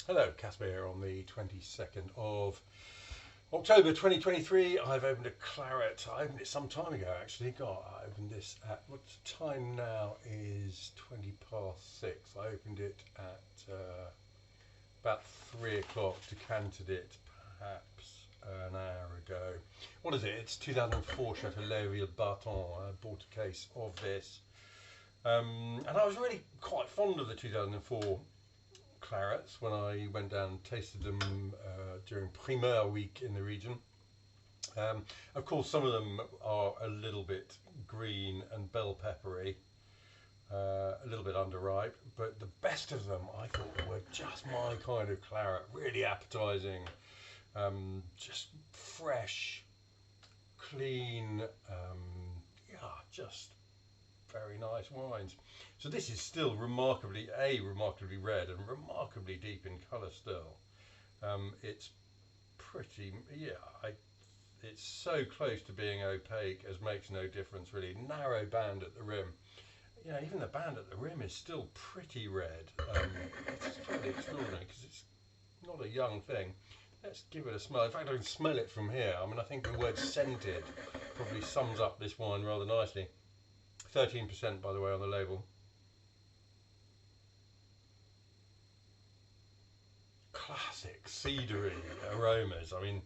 Hello, Caspar here on the 22nd of October 2023. I've opened a claret. I opened it some time ago actually. God, I opened this at, what time now is 20 past 6. I opened it at about 3 o'clock, decanted it perhaps an hour ago. What is it? It's 2004 Château Léoville Barton. I bought a case of this. And I was really quite fond of the 2004 clarets when I went down and tasted them during Primeur week in the region. Of course, some of them are a little bit green and bell peppery, a little bit underripe, but the best of them I thought were just my kind of claret, really appetizing, just fresh, clean, yeah, just very nice wines. So this is still remarkably red and remarkably deep in colour still. It's pretty, yeah, it's so close to being opaque as makes no difference really. Narrow band at the rim. You know, even the band at the rim is still pretty red. It's fairly extraordinary because it's not a young thing. Let's give it a smell. In fact, I can smell it from here. I mean, I think the word scented probably sums up this wine rather nicely. 13% by the way on the label. Classic cedary aromas. I mean,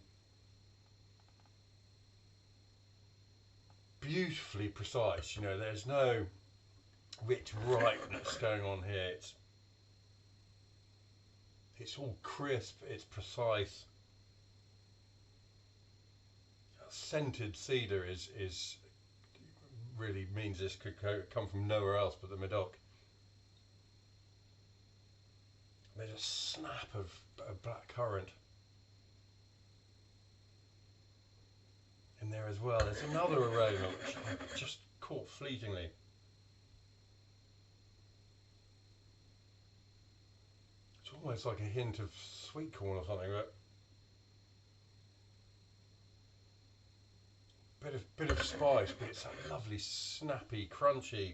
beautifully precise. You know, there's no rich ripeness going on here. It's all crisp. It's precise. Scented cedar is really means this could come from nowhere else but the Medoc. There's a snap of black currant in there as well. There's another aroma which I just caught fleetingly. It's almost like a hint of sweet corn or something, but bit of spice, but it's a lovely, snappy, crunchy,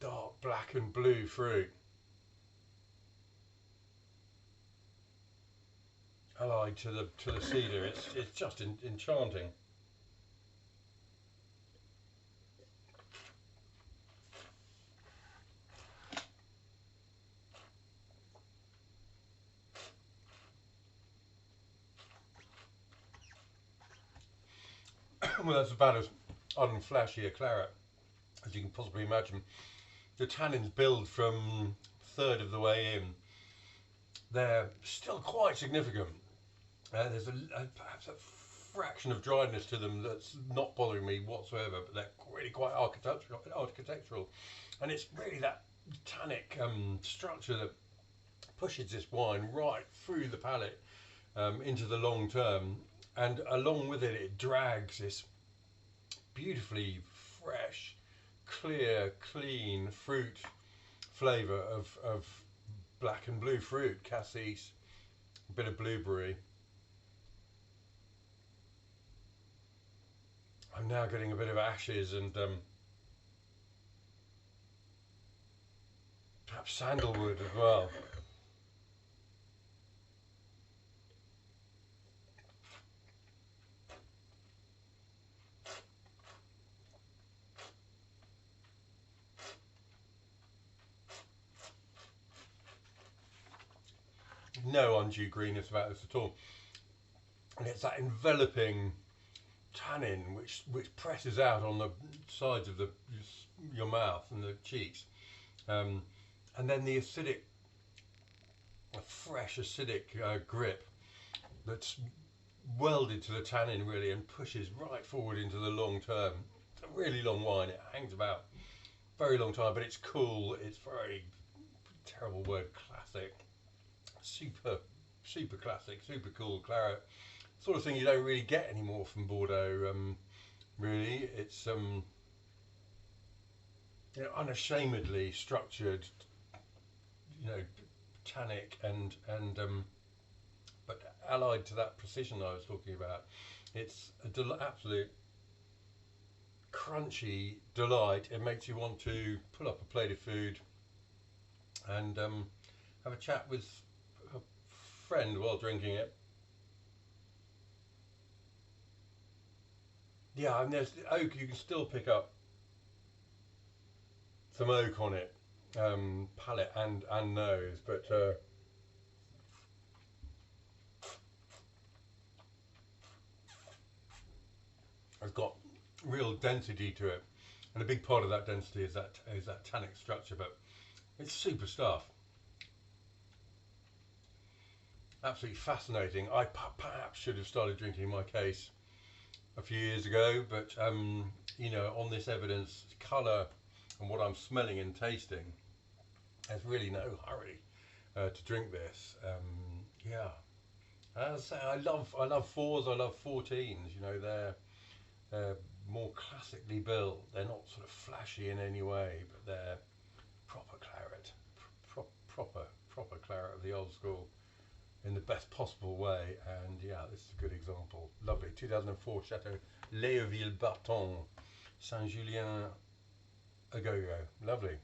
dark black and blue fruit. Allied to the cedar, it's just enchanting. Well, that's about as unflashy a claret as you can possibly imagine. The tannins build from a third of the way in. They're still quite significant. There's perhaps a fraction of dryness to them that's not bothering me whatsoever, but they're really quite architectural. And it's really that tannic structure that pushes this wine right through the palate into the long term. And along with it, it drags this beautifully fresh, clear, clean fruit flavour of black and blue fruit, cassis, a bit of blueberry. I'm now getting a bit of ashes and perhaps sandalwood as well. No undue greenness about this at all. And it's that enveloping tannin which presses out on the sides of your mouth and the cheeks, and then the acidic, fresh acidic grip that's welded to the tannin really and pushes right forward into the long term. It's a really long wine. It hangs about a very long time, but it's cool. It's very, terrible word, classic, super classic, super cool claret. Sort of thing you don't really get anymore from Bordeaux. Really, it's you know, unashamedly structured, you know, tannic and but allied to that precision I was talking about. It's an absolute crunchy delight. It makes you want to pull up a plate of food and have a chat with a friend while drinking it. Yeah, and there's the oak. You can still pick up some oak on it, palate and nose, but it's got real density to it, and a big part of that density is that tannic structure. But it's super stuff. Absolutely fascinating. I perhaps should have started drinking my case a few years ago, but you know, on this evidence, colour, and what I'm smelling and tasting, there's really no hurry to drink this. Yeah, as I say, I love fours. I love 14s. You know, they're more classically built. They're not sort of flashy in any way, but they're proper claret, proper claret of the old school, in the best possible way. And yeah, this is a good example. Lovely. 2004 Château, Léoville, Barton, Saint Julien, a go-go. Lovely.